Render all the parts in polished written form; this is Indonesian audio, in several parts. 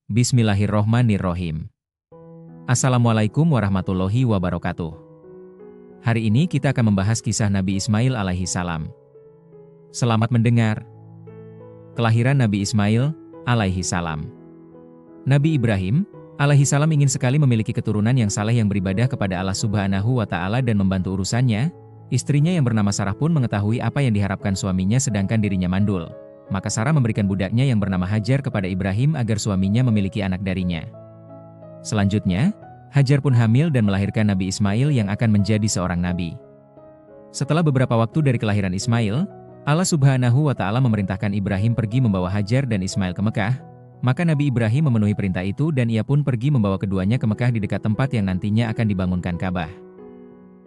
Bismillahirrohmanirrohim. Assalamualaikum warahmatullahi wabarakatuh. Hari ini kita akan membahas kisah Nabi Ismail alaihi salam. Selamat mendengar. Kelahiran Nabi Ismail alaihi salam. Nabi Ibrahim alaihi salam ingin sekali memiliki keturunan yang saleh yang beribadah kepada Allah Subhanahu wa Ta'ala dan membantu urusannya. Istrinya yang bernama Sarah pun mengetahui apa yang diharapkan suaminya sedangkan dirinya mandul. Maka Sarah memberikan budaknya yang bernama Hajar kepada Ibrahim agar suaminya memiliki anak darinya. Selanjutnya, Hajar pun hamil dan melahirkan Nabi Ismail yang akan menjadi seorang nabi. Setelah beberapa waktu dari kelahiran Ismail, Allah Subhanahu wa Ta'ala memerintahkan Ibrahim pergi membawa Hajar dan Ismail ke Mekah. Maka Nabi Ibrahim memenuhi perintah itu dan ia pun pergi membawa keduanya ke Mekah di dekat tempat yang nantinya akan dibangunkan Ka'bah.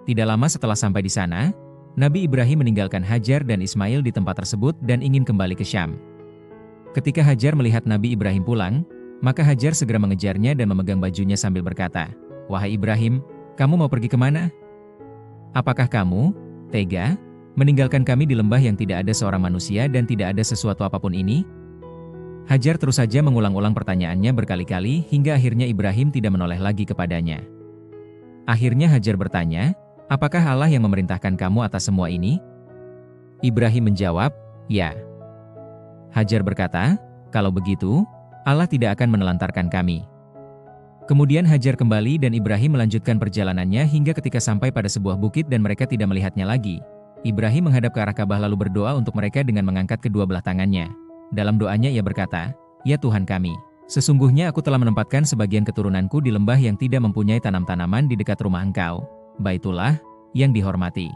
Tidak lama setelah sampai di sana, Nabi Ibrahim meninggalkan Hajar dan Ismail di tempat tersebut dan ingin kembali ke Syam. Ketika Hajar melihat Nabi Ibrahim pulang, maka Hajar segera mengejarnya dan memegang bajunya sambil berkata, "Wahai Ibrahim, kamu mau pergi kemana? Apakah kamu tega meninggalkan kami di lembah yang tidak ada seorang manusia dan tidak ada sesuatu apapun ini?" Hajar terus saja mengulang-ulang pertanyaannya berkali-kali hingga akhirnya Ibrahim tidak menoleh lagi kepadanya. Akhirnya Hajar bertanya, "Apakah Allah yang memerintahkan kamu atas semua ini?" Ibrahim menjawab, "Ya." Hajar berkata, "Kalau begitu, Allah tidak akan menelantarkan kami." Kemudian Hajar kembali dan Ibrahim melanjutkan perjalanannya hingga ketika sampai pada sebuah bukit dan mereka tidak melihatnya lagi. Ibrahim menghadap ke arah Ka'bah lalu berdoa untuk mereka dengan mengangkat kedua belah tangannya. Dalam doanya ia berkata, "Ya Tuhan kami, sesungguhnya aku telah menempatkan sebagian keturunanku di lembah yang tidak mempunyai tanam-tanaman di dekat rumah Engkau, Baitullah, yang dihormati.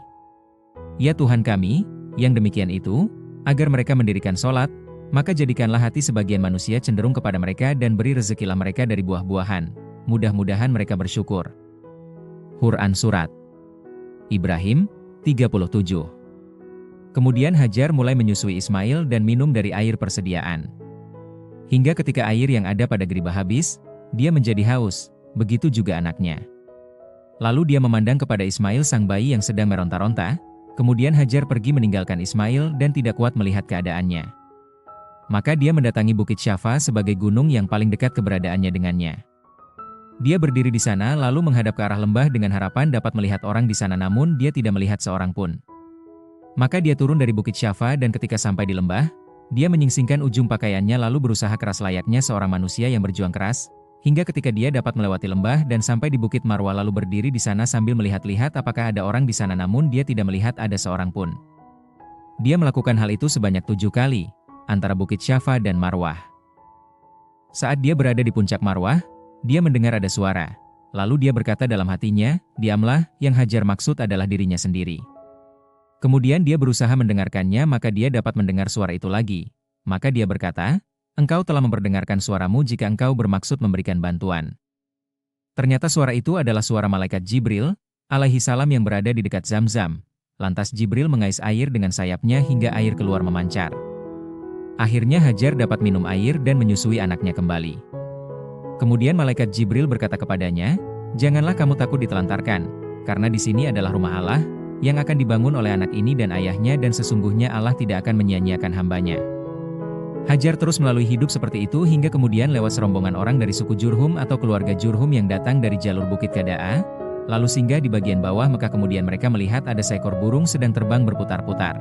Ya Tuhan kami, yang demikian itu, agar mereka mendirikan sholat, maka jadikanlah hati sebagian manusia cenderung kepada mereka dan beri rezekilah mereka dari buah-buahan. Mudah-mudahan mereka bersyukur." Quran Surat Ibrahim 37. Kemudian Hajar mulai menyusui Ismail dan minum dari air persediaan. Hingga ketika air yang ada pada geribah habis, dia menjadi haus, begitu juga anaknya. Lalu dia memandang kepada Ismail sang bayi yang sedang meronta-ronta, kemudian Hajar pergi meninggalkan Ismail dan tidak kuat melihat keadaannya. Maka dia mendatangi Bukit Syafa sebagai gunung yang paling dekat keberadaannya dengannya. Dia berdiri di sana lalu menghadap ke arah lembah dengan harapan dapat melihat orang di sana namun dia tidak melihat seorang pun. Maka dia turun dari Bukit Syafa dan ketika sampai di lembah, dia menyingsingkan ujung pakaiannya lalu berusaha keras layaknya seorang manusia yang berjuang keras, hingga ketika dia dapat melewati lembah dan sampai di Bukit Marwah lalu berdiri di sana sambil melihat-lihat apakah ada orang di sana namun dia tidak melihat ada seorang pun. Dia melakukan hal itu sebanyak 7 kali, antara Bukit Syafa dan Marwah. Saat dia berada di puncak Marwah, dia mendengar ada suara. Lalu dia berkata dalam hatinya, "Diamlah, yang Hajar maksud adalah dirinya sendiri." Kemudian dia berusaha mendengarkannya maka dia dapat mendengar suara itu lagi. Maka dia berkata, "Engkau telah memperdengarkan suaramu jika engkau bermaksud memberikan bantuan." Ternyata suara itu adalah suara malaikat Jibril, alaihi salam yang berada di dekat Zamzam. Lantas Jibril mengais air dengan sayapnya hingga air keluar memancar. Akhirnya Hajar dapat minum air dan menyusui anaknya kembali. Kemudian malaikat Jibril berkata kepadanya, "Janganlah kamu takut ditelantarkan, karena di sini adalah rumah Allah, yang akan dibangun oleh anak ini dan ayahnya dan sesungguhnya Allah tidak akan menyia-nyiakan hambanya." Hajar terus melalui hidup seperti itu hingga kemudian lewat serombongan orang dari suku Jurhum atau keluarga Jurhum yang datang dari jalur Bukit Kada'a, lalu singgah di bagian bawah maka kemudian mereka melihat ada seekor burung sedang terbang berputar-putar.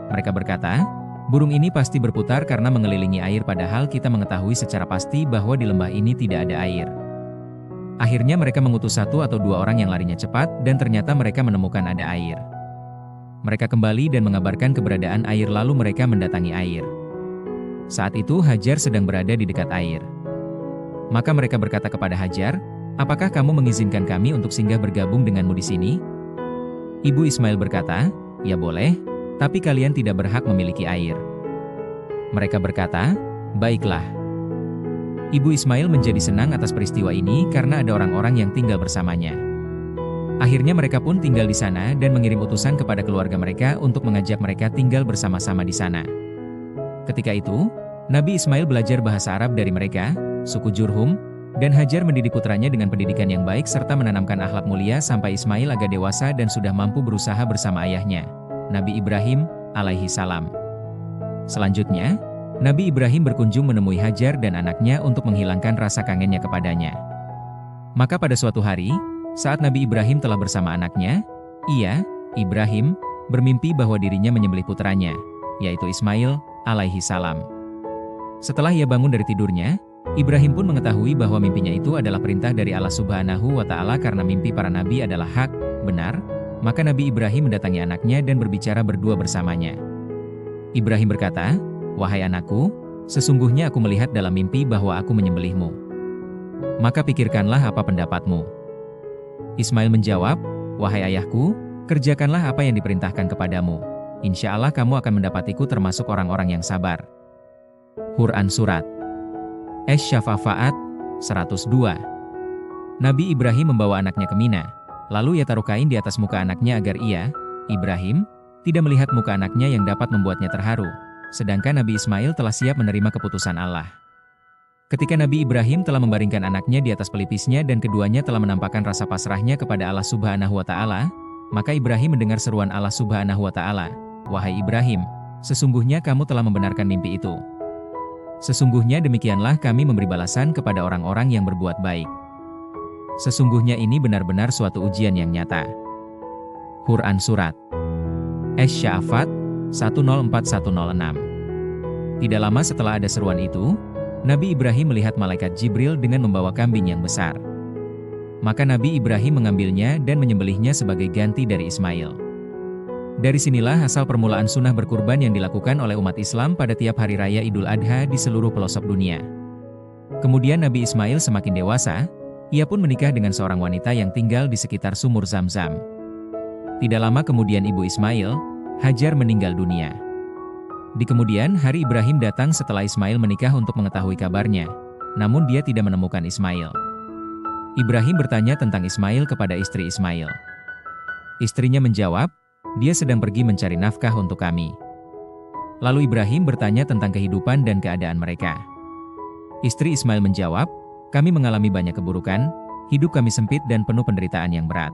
Mereka berkata, "Burung ini pasti berputar karena mengelilingi air padahal kita mengetahui secara pasti bahwa di lembah ini tidak ada air." Akhirnya mereka mengutus 1 atau 2 orang yang larinya cepat dan ternyata mereka menemukan ada air. Mereka kembali dan mengabarkan keberadaan air lalu mereka mendatangi air. Saat itu Hajar sedang berada di dekat air. Maka mereka berkata kepada Hajar, "Apakah kamu mengizinkan kami untuk singgah bergabung denganmu di sini?" Ibu Ismail berkata, "Ya boleh, tapi kalian tidak berhak memiliki air." Mereka berkata, "Baiklah." Ibu Ismail menjadi senang atas peristiwa ini karena ada orang-orang yang tinggal bersamanya. Akhirnya mereka pun tinggal di sana dan mengirim utusan kepada keluarga mereka untuk mengajak mereka tinggal bersama-sama di sana. Ketika itu, Nabi Ismail belajar bahasa Arab dari mereka, suku Jurhum, dan Hajar mendidik putranya dengan pendidikan yang baik serta menanamkan akhlak mulia sampai Ismail agak dewasa dan sudah mampu berusaha bersama ayahnya, Nabi Ibrahim alaihi salam. Selanjutnya, Nabi Ibrahim berkunjung menemui Hajar dan anaknya untuk menghilangkan rasa kangennya kepadanya. Maka pada suatu hari, saat Nabi Ibrahim telah bersama anaknya, ia, Ibrahim, bermimpi bahwa dirinya menyembelih putranya, yaitu Ismail, alaihi salam. Setelah ia bangun dari tidurnya, Ibrahim pun mengetahui bahwa mimpinya itu adalah perintah dari Allah Subhanahu wa Ta'ala karena mimpi para nabi adalah hak, benar, maka Nabi Ibrahim mendatangi anaknya dan berbicara berdua bersamanya. Ibrahim berkata, "Wahai anakku, sesungguhnya aku melihat dalam mimpi bahwa aku menyembelihmu. Maka pikirkanlah apa pendapatmu." Ismail menjawab, "Wahai ayahku, kerjakanlah apa yang diperintahkan kepadamu. Insya Allah kamu akan mendapatiku termasuk orang-orang yang sabar." Quran Surat Asy-Syafa'at 102. Nabi Ibrahim membawa anaknya ke Mina, lalu ia taruh kain di atas muka anaknya agar ia, Ibrahim, tidak melihat muka anaknya yang dapat membuatnya terharu, sedangkan Nabi Ismail telah siap menerima keputusan Allah. Ketika Nabi Ibrahim telah membaringkan anaknya di atas pelipisnya dan keduanya telah menampakkan rasa pasrahnya kepada Allah Subhanahu wa Ta'ala, maka Ibrahim mendengar seruan Allah Subhanahu wa Ta'ala, "Wahai Ibrahim, sesungguhnya kamu telah membenarkan mimpi itu. Sesungguhnya demikianlah kami memberi balasan kepada orang-orang yang berbuat baik. Sesungguhnya ini benar-benar suatu ujian yang nyata." Quran Surat Asy-Syafa'at 104-106. Tidak lama setelah ada seruan itu, Nabi Ibrahim melihat malaikat Jibril dengan membawa kambing yang besar. Maka Nabi Ibrahim mengambilnya dan menyembelihnya sebagai ganti dari Ismail. Dari sinilah asal permulaan sunnah berkurban yang dilakukan oleh umat Islam pada tiap hari raya Idul Adha di seluruh pelosok dunia. Kemudian Nabi Ismail semakin dewasa, ia pun menikah dengan seorang wanita yang tinggal di sekitar sumur Zam-Zam. Tidak lama kemudian ibu Ismail, Hajar, meninggal dunia. Di kemudian hari Ibrahim datang setelah Ismail menikah untuk mengetahui kabarnya, namun dia tidak menemukan Ismail. Ibrahim bertanya tentang Ismail kepada istri Ismail. Istrinya menjawab, "Dia sedang pergi mencari nafkah untuk kami." Lalu Ibrahim bertanya tentang kehidupan dan keadaan mereka. Istri Ismail menjawab, "Kami mengalami banyak keburukan, hidup kami sempit dan penuh penderitaan yang berat."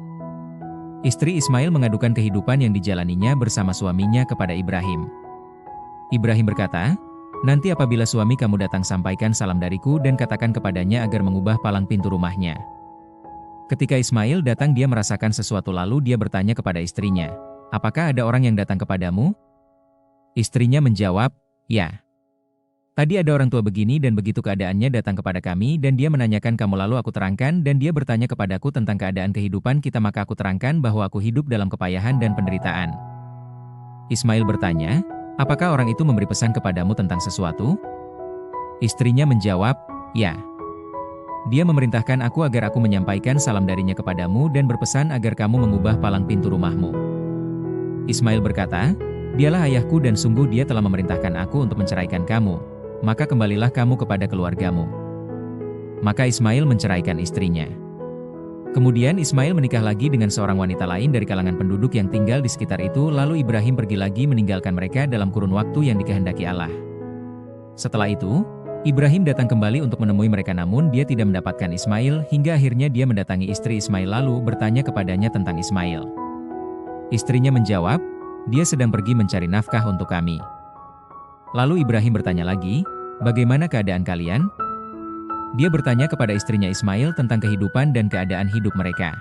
Istri Ismail mengadukan kehidupan yang dijalaninya bersama suaminya kepada Ibrahim. Ibrahim berkata, "Nanti apabila suami kamu datang sampaikan salam dariku dan katakan kepadanya agar mengubah palang pintu rumahnya." Ketika Ismail datang dia merasakan sesuatu lalu dia bertanya kepada istrinya, "Apakah ada orang yang datang kepadamu?" Istrinya menjawab, "Ya. Tadi ada orang tua begini dan begitu keadaannya datang kepada kami dan dia menanyakan kamu lalu aku terangkan dan dia bertanya kepadaku tentang keadaan kehidupan kita maka aku terangkan bahwa aku hidup dalam kepayahan dan penderitaan." Ismail bertanya, "Apakah orang itu memberi pesan kepadamu tentang sesuatu?" Istrinya menjawab, "Ya. Dia memerintahkan aku agar aku menyampaikan salam darinya kepadamu dan berpesan agar kamu mengubah palang pintu rumahmu." Ismail berkata, "Dialah ayahku dan sungguh dia telah memerintahkan aku untuk menceraikan kamu, maka kembalilah kamu kepada keluargamu." Maka Ismail menceraikan istrinya. Kemudian Ismail menikah lagi dengan seorang wanita lain dari kalangan penduduk yang tinggal di sekitar itu lalu Ibrahim pergi lagi meninggalkan mereka dalam kurun waktu yang dikehendaki Allah. Setelah itu, Ibrahim datang kembali untuk menemui mereka namun dia tidak mendapatkan Ismail hingga akhirnya dia mendatangi istri Ismail lalu bertanya kepadanya tentang Ismail. Istrinya menjawab, "Dia sedang pergi mencari nafkah untuk kami." Lalu Ibrahim bertanya lagi, "Bagaimana keadaan kalian?" Dia bertanya kepada istrinya Ismail tentang kehidupan dan keadaan hidup mereka.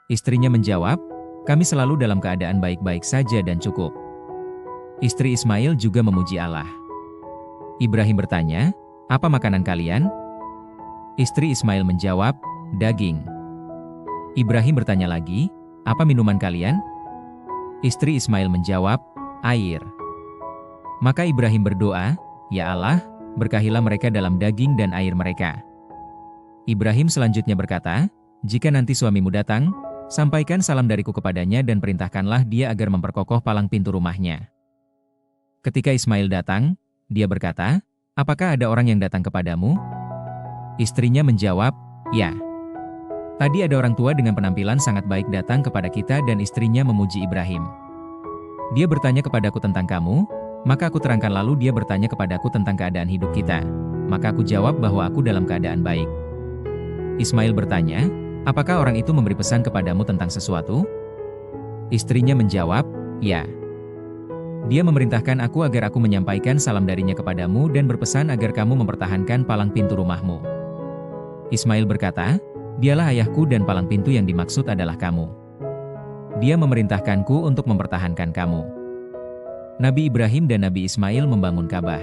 Istrinya menjawab, "Kami selalu dalam keadaan baik-baik saja dan cukup." Istri Ismail juga memuji Allah. Ibrahim bertanya, "Apa makanan kalian?" Istri Ismail menjawab, "Daging." Ibrahim bertanya lagi, "Apa minuman kalian?" Istri Ismail menjawab, "Air." Maka Ibrahim berdoa, "Ya Allah, berkahilah mereka dalam daging dan air mereka." Ibrahim selanjutnya berkata, "Jika nanti suamimu datang, sampaikan salam dariku kepadanya dan perintahkanlah dia agar memperkokoh palang pintu rumahnya." Ketika Ismail datang, dia berkata, "Apakah ada orang yang datang kepadamu?" Istrinya menjawab, "Ya. Tadi ada orang tua dengan penampilan sangat baik datang kepada kita," dan istrinya memuji Ibrahim. Dia bertanya kepadaku tentang kamu, maka aku terangkan lalu dia bertanya kepadaku tentang keadaan hidup kita. Maka aku jawab bahwa aku dalam keadaan baik. Ismail bertanya, "Apakah orang itu memberi pesan kepadamu tentang sesuatu?" Istrinya menjawab, "Ya." Dia memerintahkan aku agar aku menyampaikan salam darinya kepadamu dan berpesan agar kamu mempertahankan palang pintu rumahmu. Ismail berkata, dialah ayahku dan palang pintu yang dimaksud adalah kamu. Dia memerintahkanku untuk mempertahankan kamu. Nabi Ibrahim dan Nabi Ismail membangun Ka'bah.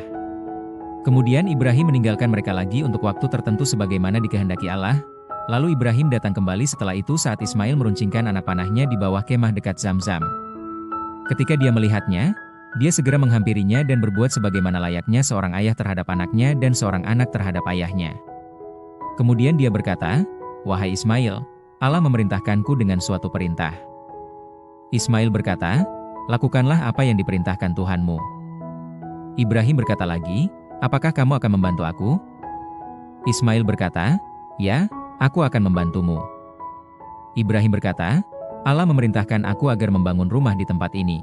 Kemudian Ibrahim meninggalkan mereka lagi untuk waktu tertentu sebagaimana dikehendaki Allah. Lalu Ibrahim datang kembali setelah itu saat Ismail meruncingkan anak panahnya di bawah kemah dekat Zamzam. Ketika dia melihatnya, dia segera menghampirinya dan berbuat sebagaimana layaknya seorang ayah terhadap anaknya dan seorang anak terhadap ayahnya. Kemudian dia berkata, "Wahai Ismail, Allah memerintahkanku dengan suatu perintah." Ismail berkata, "Lakukanlah apa yang diperintahkan Tuhanmu." Ibrahim berkata lagi, "Apakah kamu akan membantu aku?" Ismail berkata, "Ya, aku akan membantumu." Ibrahim berkata, "Allah memerintahkan aku agar membangun rumah di tempat ini."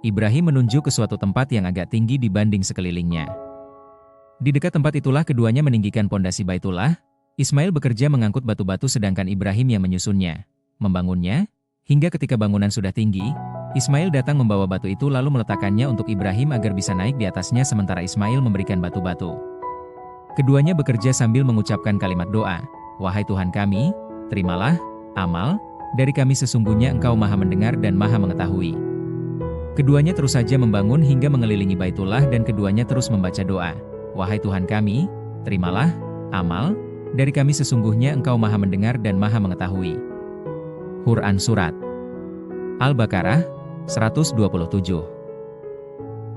Ibrahim menunjuk ke suatu tempat yang agak tinggi dibanding sekelilingnya. Di dekat tempat itulah keduanya meninggikan pondasi Baitullah. Ismail bekerja mengangkut batu-batu sedangkan Ibrahim yang menyusunnya, membangunnya, hingga ketika bangunan sudah tinggi, Ismail datang membawa batu itu lalu meletakkannya untuk Ibrahim agar bisa naik di atasnya sementara Ismail memberikan batu-batu. Keduanya bekerja sambil mengucapkan kalimat doa, "Wahai Tuhan kami, terimalah amal dari kami, sesungguhnya Engkau Maha Mendengar dan Maha Mengetahui." Keduanya terus saja membangun hingga mengelilingi Baitullah dan keduanya terus membaca doa, "Wahai Tuhan kami, terimalah amal dari kami, sesungguhnya Engkau Maha Mendengar dan Maha Mengetahui." Quran Surat Al-Baqarah 127.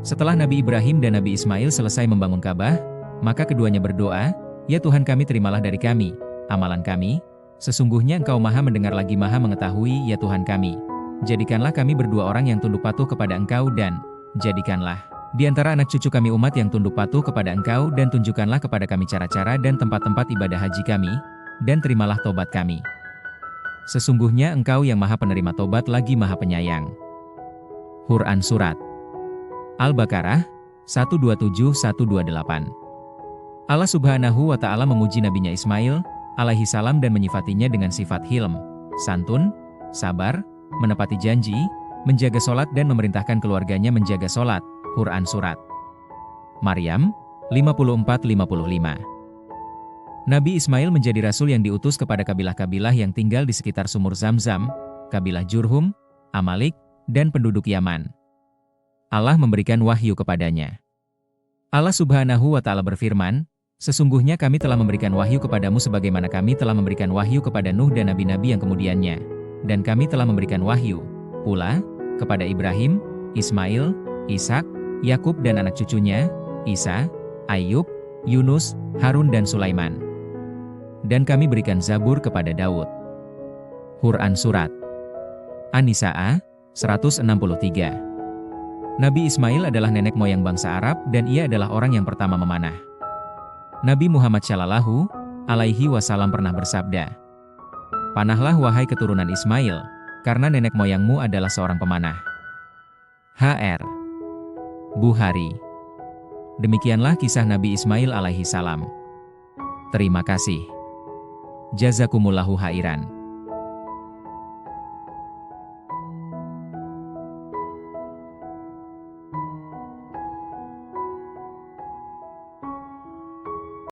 Setelah Nabi Ibrahim dan Nabi Ismail selesai membangun Ka'bah, maka keduanya berdoa, "Ya Tuhan kami, terimalah dari kami amalan kami, sesungguhnya Engkau Maha Mendengar lagi Maha Mengetahui. Ya Tuhan kami, jadikanlah kami berdua orang yang tunduk patuh kepada Engkau dan jadikanlah di antara anak cucu kami umat yang tunduk patuh kepada Engkau dan tunjukkanlah kepada kami cara-cara dan tempat-tempat ibadah haji kami, dan terimalah tobat kami. Sesungguhnya Engkau yang Maha Penerima Tobat lagi Maha Penyayang." Quran Surat Al-Baqarah 127-128. Allah Subhanahu wa Ta'ala memuji nabinya Ismail alaihi salam dan menyifatinya dengan sifat hilm, santun, sabar, menepati janji, menjaga sholat dan memerintahkan keluarganya menjaga sholat. Quran Surat Maryam 54-55. Nabi Ismail menjadi rasul yang diutus kepada kabilah-kabilah yang tinggal di sekitar sumur Zamzam, kabilah Jurhum, Amalik, dan penduduk Yaman. Allah memberikan wahyu kepadanya. Allah Subhanahu wa Ta'ala berfirman, "Sesungguhnya kami telah memberikan wahyu kepadamu sebagaimana kami telah memberikan wahyu kepada Nuh dan nabi-nabi yang kemudiannya. Dan kami telah memberikan wahyu pula kepada Ibrahim, Ismail, Ishak, Yakub dan anak cucunya, Isa, Ayub, Yunus, Harun dan Sulaiman. Dan kami berikan Zabur kepada Daud." Quran Surat An-Nisa 163. Nabi Ismail adalah nenek moyang bangsa Arab dan ia adalah orang yang pertama memanah. Nabi Muhammad Shallallahu alaihi wasallam pernah bersabda, "Panahlah wahai keturunan Ismail, karena nenek moyangmu adalah seorang pemanah." H.R. Bukhari. Demikianlah kisah Nabi Ismail alaihi salam. Terima kasih. Jazakumullahu khairan.